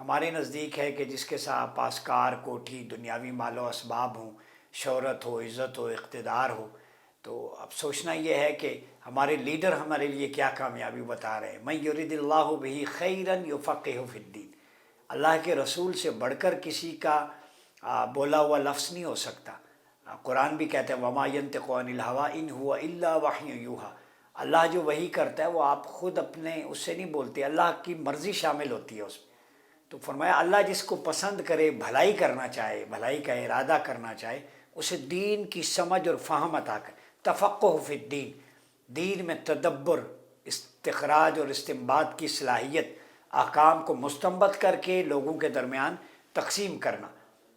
ہمارے نزدیک ہے کہ جس کے ساتھ پاس کار کوٹھی دنیاوی مال و اسباب ہوں، شہرت ہو، عزت ہو، اقتدار ہو، تو اب سوچنا یہ ہے کہ ہمارے لیڈر ہمارے لیے کیا کامیابی بتا رہے ہیں۔ من یرید اللہ بہ خیرا یفقہہ فی الدین، اللہ کے رسول سے بڑھ کر کسی کا بولا ہوا لفظ نہیں ہو سکتا۔ قرآن بھی کہتے ہیں وما ینطق عن الہوی ان هو الا وحی یوحی، اللہ جو وحی کرتا ہے وہ آپ خود اپنے اس سے نہیں بولتے، اللہ کی مرضی شامل ہوتی ہے اس میں۔ تو فرمایا اللہ جس کو پسند کرے، بھلائی کرنا چاہے، بھلائی کا ارادہ کرنا چاہے، اسے دین کی سمجھ اور فہم عطا کر، تفقہ فی الدین، دین میں تدبر، استخراج اور استنباط کی صلاحیت، احکام کو مستنبط کر کے لوگوں کے درمیان تقسیم کرنا،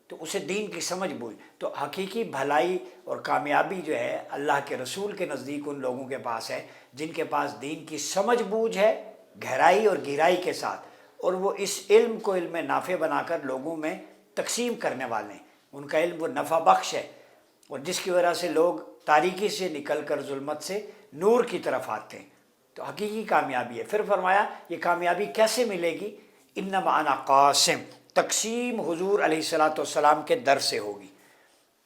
تو اسے دین کی سمجھ بوجھ۔ تو حقیقی بھلائی اور کامیابی جو ہے اللہ کے رسول کے نزدیک ان لوگوں کے پاس ہے جن کے پاس دین کی سمجھ بوجھ ہے گہرائی اور گہرائی کے ساتھ، اور وہ اس علم کو علم نافع بنا کر لوگوں میں تقسیم کرنے والے ہیں۔ ان کا علم وہ نفع بخش ہے، اور جس کی وجہ سے لوگ تاریکی سے نکل کر ظلمت سے نور کی طرف آتے ہیں، تو حقیقی کامیابی ہے۔ پھر فرمایا یہ کامیابی کیسے ملے گی؟ انما انا قاسم، تقسیم حضور علیہ الصلاۃ والسلام کے در سے ہوگی،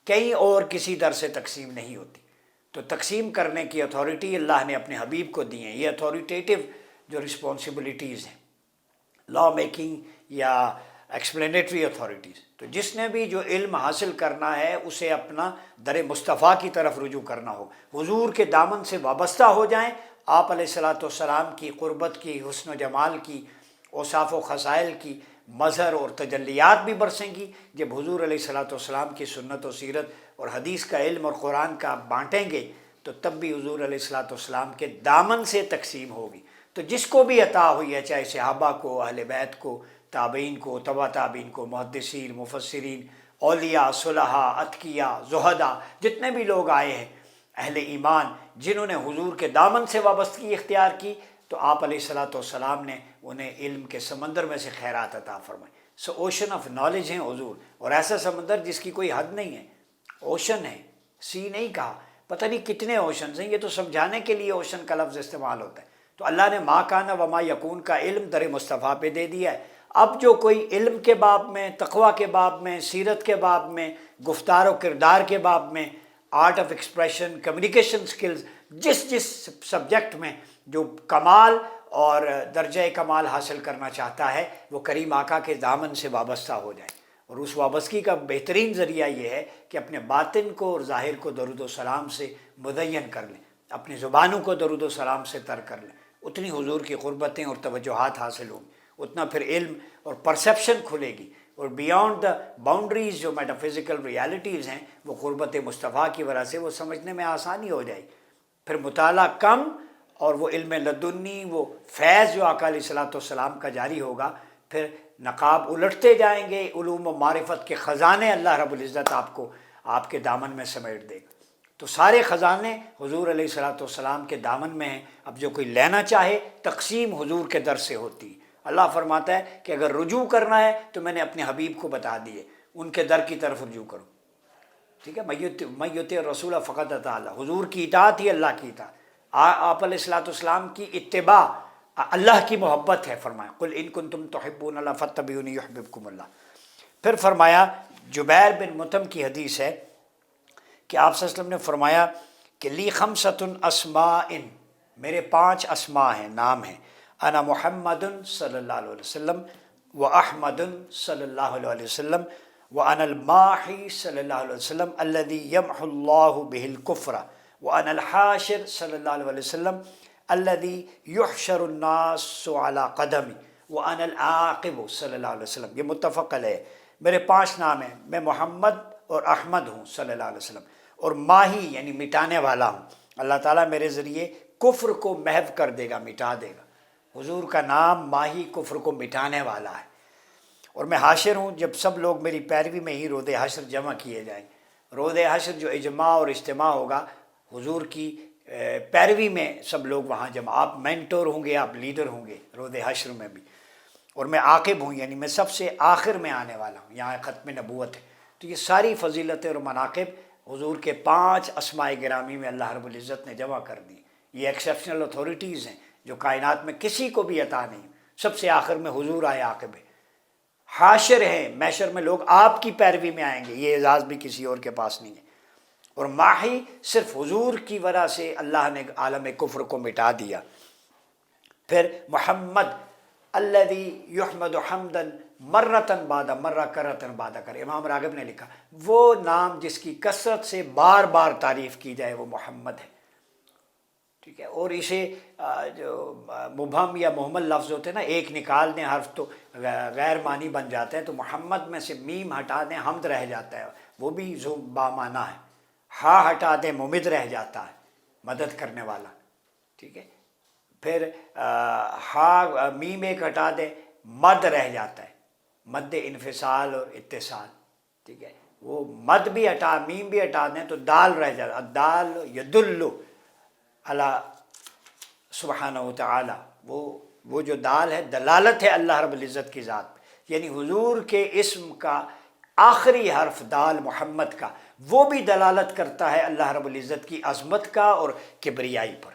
کہیں اور کسی در سے تقسیم نہیں ہوتی۔ تو تقسیم کرنے کی اتھارٹی اللہ نے اپنے حبیب کو دی ہے۔ یہ اتھارٹیٹو جو رسپانسبلٹیز ہیں، لا میکنگ یا ایکسپلینیٹری اتھارٹیز، تو جس نے بھی جو علم حاصل کرنا ہے اسے اپنا در مصطفیٰ کی طرف رجوع کرنا ہو، حضور کے دامن سے وابستہ ہو جائیں، آپ علیہ الصلاۃ والسلام کی قربت کی، حسن و جمال کی، اوصاف و خصائل کی مظہر اور تجلیات بھی برسیں گی۔ جب حضور علیہ الصلاۃ والسلام کی سنت و سیرت اور حدیث کا علم اور قرآن کا بانٹیں گے تو تب بھی حضور علیہ الصلاۃ والسلام کے دامن سے تقسیم ہوگی۔ تو جس کو بھی عطا ہوئی ہے، چاہے صحابہ کو، اہل بیت کو، تابعین کو، تبع تابعین کو، محدثین، مفسرین، اولیاء، صلحاء، اتقیاء، زہداء، جتنے بھی لوگ آئے ہیں اہل ایمان جنہوں نے حضور کے دامن سے وابستگی اختیار کی، تو آپ علیہ الصلاۃ والسلام نے انہیں علم کے سمندر میں سے خیرات عطا فرمائی۔ سو اوشن آف نالج ہیں حضور، اور ایسا سمندر جس کی کوئی حد نہیں ہے، اوشن ہے، سی نہیں کہا، پتہ نہیں کتنے اوشنز ہیں، یہ تو سمجھانے کے لیے اوشن کا لفظ استعمال ہوتا ہے۔ تو اللہ نے ما کان وما یکون کا علم در مصطفیٰ پہ دے دیا ہے۔ اب جو کوئی علم کے باب میں، تقویٰ کے باب میں، سیرت کے باب میں، گفتار و کردار کے باب میں، art of expression, communication skills, جس سبجیکٹ میں جو کمال اور درجہ کمال حاصل کرنا چاہتا ہے وہ کریم آقا کے دامن سے وابستہ ہو جائے، اور اس وابستگی کا بہترین ذریعہ یہ ہے کہ اپنے باطن کو اور ظاہر کو درود و سلام سے مدین کر لیں، اپنی زبانوں کو درود و سلام سے تر کر لیں، اتنی حضور کی قربتیں اور توجہات حاصل ہوں گی، اتنا پھر علم اور پرسیپشن کھلے گی، اور بیانڈ دا باؤنڈریز جو میٹافزیکل ریالٹیز ہیں وہ قربت مصطفیٰ کی وجہ سے وہ سمجھنے میں آسانی ہو جائے گی۔ پھر مطالعہ کم اور وہ علم لدنی، وہ فیض جو آقا علیہ الصلاۃ والسلام کا جاری ہوگا، پھر نقاب الٹتے جائیں گے، علوم و معرفت کے خزانے اللہ رب العزت آپ کو آپ کے دامن میں سمیٹ دے گا۔ تو سارے خزانے حضور علیہ الصلاۃ والسلام کے دامن میں ہیں۔ اب جو کوئی لینا چاہے تقسیم حضور کے در سے ہوتی ہے۔ اللہ فرماتا ہے کہ اگر رجوع کرنا ہے تو میں نے اپنے حبیب کو بتا دیے، ان کے در کی طرف رجوع کرو، ٹھیک ہے۔ من یطع الرسول فقد اطاع اللہ، حضور کی اطاعت ہی اللہ کی اطاعت، آپ علیہ الصلاۃ والسلام کی اتباع اللہ کی محبت ہے۔ فرمایا قل ان کنتم تحبون اللہ فاتبعونی یحببکم اللہ۔ پھر فرمایا جبیر بن مطعم کی حدیث ہے کہ آپ صلی اللہ علیہ وسلم نے فرمایا کہ لی خمسۃ اسماء، میرے 5 اسماء ہیں، نام ہیں، انا محمد صلی اللہ علیہ وسلم و احمد صلی اللہ علیہ وسلم وانا الماحی صلی اللہ علیہ وسلم الذی یمحو اللہ بہ الکفر وانا الحاشر صلی اللہ علیہ وسلم الذی یحشر الناس علی قدمی وانا العاقب صلی اللہ علیہ وسلم۔ یہ متفق علیہ۔ میرے 5 نام ہیں، میں محمد اور احمد ہوں صلی اللہ علیہ وسلم، اور ماہی یعنی مٹانے والا ہوں، اللہ تعالیٰ میرے ذریعے کفر کو محو کر دے گا، مٹا دے گا۔ حضور کا نام ماہی کفر کو مٹانے والا ہے، اور میں حاشر ہوں، جب سب لوگ میری پیروی میں ہی رود حشر جمع کیے جائیں۔ رود حشر جو اجماع اور اجتماع ہوگا، حضور کی پیروی میں سب لوگ وہاں جمع، آپ مینٹور ہوں گے، آپ لیڈر ہوں گے رود حشر میں بھی، اور میں عاقب ہوں، یعنی میں سب سے آخر میں آنے والا ہوں، یہاں ختم نبوت ہے۔ تو یہ ساری فضیلتیں اور مناقب حضور کے 5 اسماء گرامی میں اللہ رب العزت نے جمع کر دی۔ یہ ایکسیپشنل اتھارٹیز ہیں جو کائنات میں کسی کو بھی عطا نہیں، سب سے آخر میں حضور آئے عاقب ہے۔ حاشر ہیں، محشر میں لوگ آپ کی پیروی میں آئیں گے، یہ اعزاز بھی کسی اور کے پاس نہیں ہے۔ اور ماہی صرف حضور کی وجہ سے اللہ نے عالم کفر کو مٹا دیا۔ پھر محمد الذی یحمد حمدا مرتن بعد مرہ کرتن بعد کر، امام راغب نے لکھا وہ نام جس کی کثرت سے بار بار تعریف کی جائے وہ محمد ہے، ٹھیک ہے۔ اور اسے جو مبہم یا مہمل لفظ ہوتے ہیں نا، ایک نکال دیں حرف تو غیر معنی بن جاتے ہیں، تو محمد میں سے میم ہٹا دیں حمد رہ جاتا ہے، وہ بھی بامعنی ہے۔ ہا ہٹا دیں ممد رہ جاتا ہے، مدد کرنے والا، ٹھیک ہے۔ پھر ہا میم ایک ہٹا دیں مد رہ جاتا ہے، مد انفصال اور اتصال، ٹھیک ہے۔ وہ مد بھی ہٹا میم بھی ہٹا دیں تو دال رہ جاتا، الدال یدل اللہ سبحانہ و تعالی، وہ جو دال ہے دلالت ہے اللہ رب العزت کی ذات پہ، یعنی حضور کے اسم کا آخری حرف دال محمد کا وہ بھی دلالت کرتا ہے اللہ رب العزت کی عظمت کا اور کبریائی پر،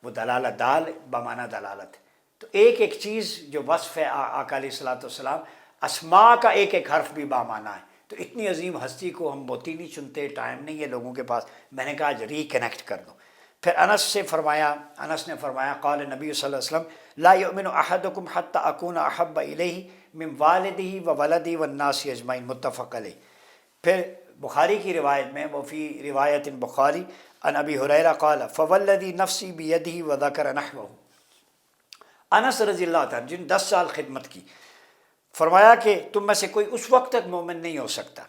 وہ دلالت دال بمعنی دلالت ہے۔ تو ایک ایک چیز جو وصف ہے آقا علیہ الصلوۃ والسلام، اسماء کا ایک ایک حرف بھی بامعنی ہے۔ تو اتنی عظیم ہستی کو ہم موتی نہیں چنتے، ٹائم نہیں ہے لوگوں کے پاس، میں نے کہا آج ریکنیکٹ کر دوں۔ پھر انس نے فرمایا قال نبی صلی اللہ علیہ وسلم لا یؤمن احدکم حتی اکون احب الیہ من والدہ وولدہ والناس اجمعین، متفق علیہ۔ پھر بخاری کی روایت میں، وفی روایت بخاری عن ابی ہریرہ قال فوالذی نفسی بیدہ وذکر نحوہ، انس رضی اللہ تعالیٰ جن 10 سال خدمت کی، فرمایا کہ تم میں سے کوئی اس وقت تک مومن نہیں ہو سکتا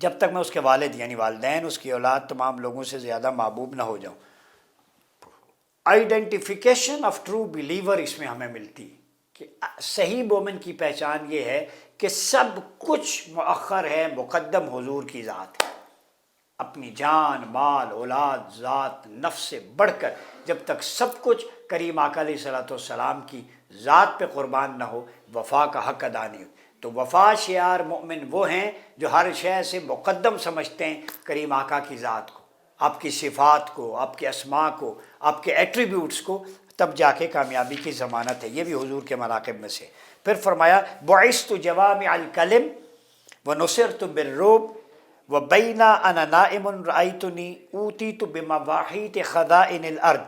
جب تک میں اس کے والد یعنی والدین، اس کی اولاد، تمام لوگوں سے زیادہ محبوب نہ ہو جاؤں۔ آئیڈینٹیفیکیشن آف ٹرو بلیور اس میں ہمیں ملتی ہے کہ صحیح مومن کی پہچان یہ ہے کہ سب کچھ مؤخر ہے، مقدم حضور کی ذات ہے، اپنی جان مال اولاد ذات نفس سے بڑھ کر جب تک سب کچھ کریم آقا علیہ صلاۃ والسلام کی ذات پہ قربان نہ ہو، وفا کا حق ادا نہیں ہو۔ تو وفا شعار مومن وہ ہیں جو ہر شے سے مقدم سمجھتے ہیں کریم آقا کی ذات کو، آپ کی صفات کو، آپ کے اسماء کو، آپ کے ایٹریبیوٹس کو، تب جا کے کامیابی کی ضمانت ہے۔ یہ بھی حضور کے مناقب میں سے۔ پھر فرمایا بعثت جوامع الکلم ونصرت بالرعب وبین انا نائم رأیتنی اوتیت بمواحیط خزائن الارض،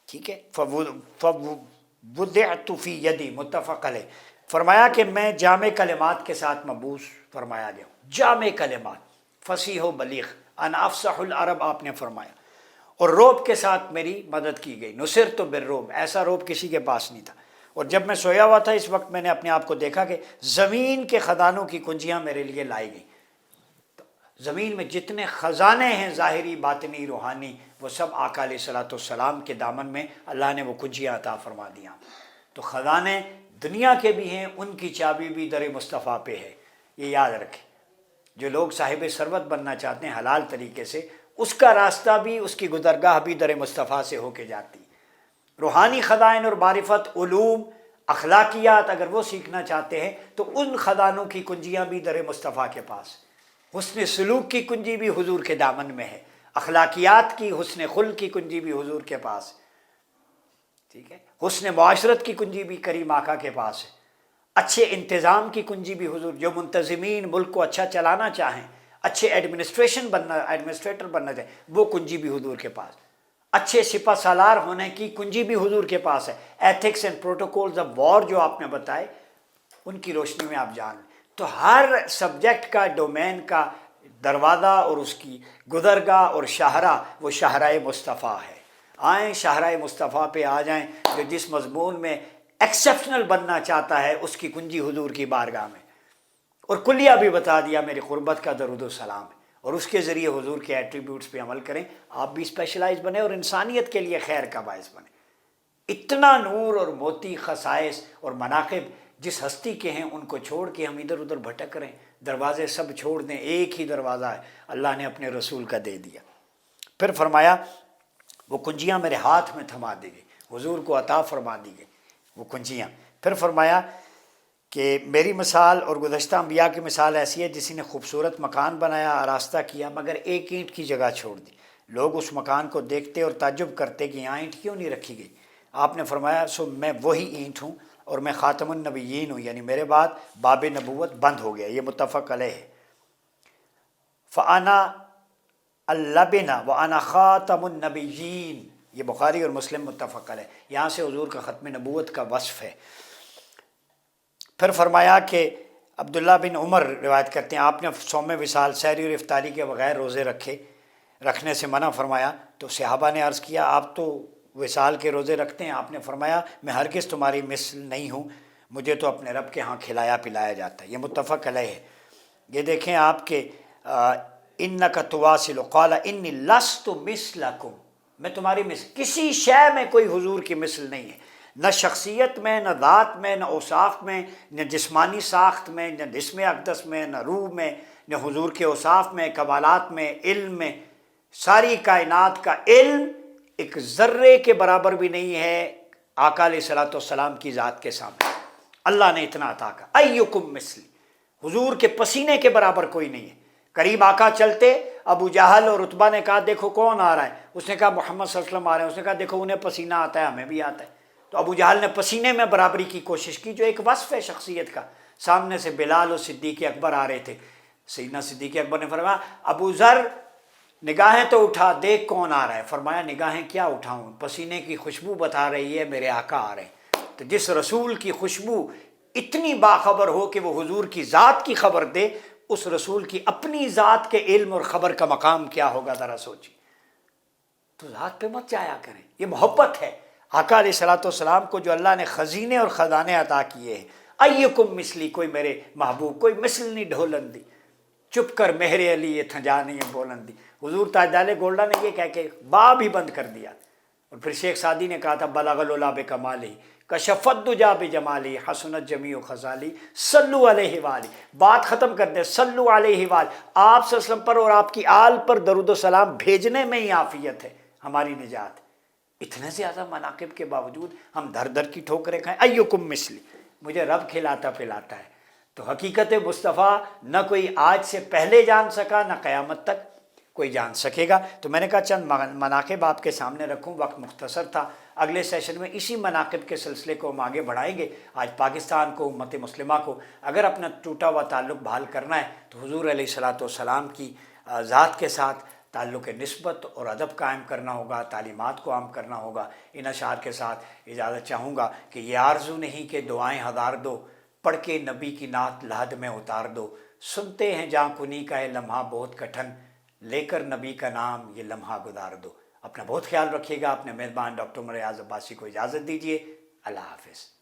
ٹھیک ہے، فوضعت فی یدی، متفق علیہ۔ فرمایا کہ میں جامع کلمات کے ساتھ مبعوث فرمایا گیا ہوں، جامع کلمات، فصیح و بلیغ، انا افصح العرب آپ نے فرمایا، اور روب کے ساتھ میری مدد کی گئی، نصرت بالرعب، ایسا روب کسی کے پاس نہیں تھا۔ اور جب میں سویا ہوا تھا اس وقت میں نے اپنے آپ کو دیکھا کہ زمین کے خزانوں کی کنجیاں میرے لیے لائی گئیں۔ زمین میں جتنے خزانے ہیں ظاہری باطنی روحانی، وہ سب آقا علیہ الصلوۃ والسلام کے دامن میں اللہ نے وہ کنجیاں عطا فرما دیا۔ تو خزانے دنیا کے بھی ہیں، ان کی چابی بھی در مصطفیٰ پہ ہے، یہ یاد رکھیں۔ جو لوگ صاحب ثروت بننا چاہتے ہیں حلال طریقے سے، اس کا راستہ بھی، اس کی گزرگاہ بھی در مصطفیٰ سے ہو کے جاتی ہے۔ روحانی خزائن اور معرفت، علوم، اخلاقیات اگر وہ سیکھنا چاہتے ہیں تو ان خزانوں کی کنجیاں بھی در مصطفیٰ کے پاس، حسن سلوک کی کنجی بھی حضور کے دامن میں ہے، اخلاقیات کی، حسن خلق کی کنجی بھی حضور کے پاس ہے، ٹھیک ہے، حسن معاشرت کی کنجی بھی کریم آقا کے پاس ہے، اچھے انتظام کی کنجی بھی حضور، جو منتظمین ملک کو اچھا چلانا چاہیں، اچھے ایڈمنسٹریٹر بننا چاہیں، وہ کنجی بھی حضور کے پاس، اچھے سپہ سالار ہونے کی کنجی بھی حضور کے پاس ہے، ethics and protocols of war جو آپ نے بتائے، ان کی روشنی میں آپ جان لیں۔ تو ہر سبجیکٹ کا، ڈومین کا دروازہ اور اس کی گزرگاہ اور شاہراہ، وہ شاہراہ مصطفیٰ ہے۔ آئیں شاہراہ مصطفیٰ پہ آ جائیں، جو جس مضمون میں ایکسیپشنل بننا چاہتا ہے اس کی کنجی حضور کی بارگاہ میں، اور کلیہ بھی بتا دیا میری قربت کا درود و سلام ہے، اور اس کے ذریعے حضور کے ایٹریبیوٹس پہ عمل کریں، آپ بھی اسپیشلائز بنیں اور انسانیت کے لیے خیر کا باعث بنیں۔ اتنا نور اور موتی خصائص اور مناقب جس ہستی کے ہیں، ان کو چھوڑ کے ہم ادھر ادھر بھٹک رہے ہیں، دروازے سب چھوڑ دیں، ایک ہی دروازہ ہے، اللہ نے اپنے رسول کا دے دیا۔ پھر فرمایا وہ کنجیاں میرے ہاتھ میں تھما دی گئی، حضور کو عطا فرما دی گئی وہ کنجیاں۔ پھر فرمایا کہ میری مثال اور گزشتہ انبیاء کی مثال ایسی ہے جسی نے خوبصورت مکان بنایا، آراستہ کیا، مگر ایک اینٹ کی جگہ چھوڑ دی۔ لوگ اس مکان کو دیکھتے اور تعجب کرتے کہ یہاں اینٹ کیوں نہیں رکھی گئی۔ آپ نے فرمایا سو میں وہی اینٹ ہوں، اور میں خاتم النبیین ہوں، یعنی میرے بعد باب نبوت بند ہو گیا، یہ متفق علیہ ہے۔ فانا اللبن وانا خاتم النبیین، یہ بخاری اور مسلم متفق علیہ، یہاں سے حضور کا ختم نبوت کا وصف ہے۔ پھر فرمایا کہ عبداللہ بن عمر روایت کرتے ہیں آپ نے صوم وصال، سحری اور افطاری کے بغیر روزے رکھنے سے منع فرمایا، تو صحابہ نے عرض کیا آپ تو وصال کے روزے رکھتے ہیں؟ آپ نے فرمایا میں ہرگز تمہاری مثل نہیں ہوں، مجھے تو اپنے رب کے ہاں کھلایا پلایا جاتا ہے، یہ متفق علیہ ہے۔ یہ دیکھیں آپ کے انک تواصل قال انی لست مثلکم، میں تمہاری مثل، کسی شے میں کوئی حضور کی مثل نہیں ہے، نہ شخصیت میں، نہ ذات میں، نہ اوصاف میں، نہ جسمانی ساخت میں، نہ جسم اقدس میں، نہ روح میں، نہ حضور کے اوصاف میں، کمالات میں، علم میں۔ ساری کائنات کا علم ایک ذرے کے برابر بھی نہیں ہے آقا علیہ الصلوۃ والسلام کی ذات کے سامنے۔ اللہ نے اتنا عطا کہا ایکم مثلی، حضور کے پسینے کے برابر کوئی نہیں ہے۔ قریب آقا چلتے، ابو جہل اور عتبہ نے کہا دیکھو کون آ رہا ہے، اس نے کہا محمد صلی اللہ علیہ وسلم آ رہے ہیں، اس نے کہا دیکھو انہیں پسینہ آتا ہے ہمیں بھی آتا ہے، تو ابو جہل نے پسینے میں برابری کی کوشش کی، جو ایک وصف ہے شخصیت کا۔ سامنے سے بلال اور صدیق اکبر آ رہے تھے، سیدنا صدیق اکبر نے فرمایا ابو ذر نگاہیں تو اٹھا، دیکھ کون آ رہا ہے۔ فرمایا نگاہیں کیا اٹھاؤں، پسینے کی خوشبو بتا رہی ہے میرے آقا آ رہے ہیں۔ تو جس رسول کی خوشبو اتنی باخبر ہو کہ وہ حضور کی ذات کی خبر دے، اس رسول کی اپنی ذات کے علم اور خبر کا مقام کیا ہوگا ذرا سوچی۔ تو ذات پہ مت جایا کریں، یہ محبت ہے آقا علیہ الصلوۃ والسلام کو جو اللہ نے خزینے اور خزانے عطا کیے ہیں۔ ایکم مثلی، کوئی میرے محبوب کوئی مثل نہیں ڈھولن دی، چپ کر مہر علی یہ تھنجا نہیں بولن دی۔ حضور تاجدار گولڈا نے یہ کہہ کے باب ہی بند کر دیا۔ اور پھر شیخ سعدی نے کہا تھا بلغ العلا بکمالہ کشفت الدجا بجمالہ حسنت جمیع خصالہ صلو علیہ وآلہ، بات ختم کر دیں، صلو علیہ وآلہ، آپ صلی اللہ علیہ وسلم پر اور آپ کی آل پر درود و سلام بھیجنے میں ہی عافیت ہے، ہماری نجات۔ اتنے زیادہ مناقب کے باوجود ہم دھر دھر کی ٹھوکریں کھائیں۔ ایکم مثلی، مجھے رب کھلاتا پلاتا ہے۔ تو حقیقت مصطفیٰ نہ کوئی آج سے پہلے جان سکا، نہ قیامت تک کوئی جان سکے گا۔ تو میں نے کہا چند مناقب آپ کے سامنے رکھوں، وقت مختصر تھا، اگلے سیشن میں اسی مناقب کے سلسلے کو ہم آگے بڑھائیں گے۔ آج پاکستان کو، امت مسلمہ کو اگر اپنا ٹوٹا ہوا تعلق بحال کرنا ہے تو حضور علیہ الصلوۃ والسلام کی ذات کے ساتھ تعلق نسبت اور ادب قائم کرنا ہوگا، تعلیمات کو عام کرنا ہوگا۔ ان اشعار کے ساتھ اجازت چاہوں گا کہ یہ آرزو نہیں کہ دعائیں ہزار دو، پڑھ کے نبی کی نعت لحد میں اتار دو، سنتے ہیں جاں کنی کا یہ لمحہ بہت کٹھن، لے کر نبی کا نام یہ لمحہ گزار دو۔ اپنا بہت خیال رکھیے گا، اپنے میزبان ڈاکٹر عمر ایاز عباسی کو اجازت دیجیے، اللہ حافظ۔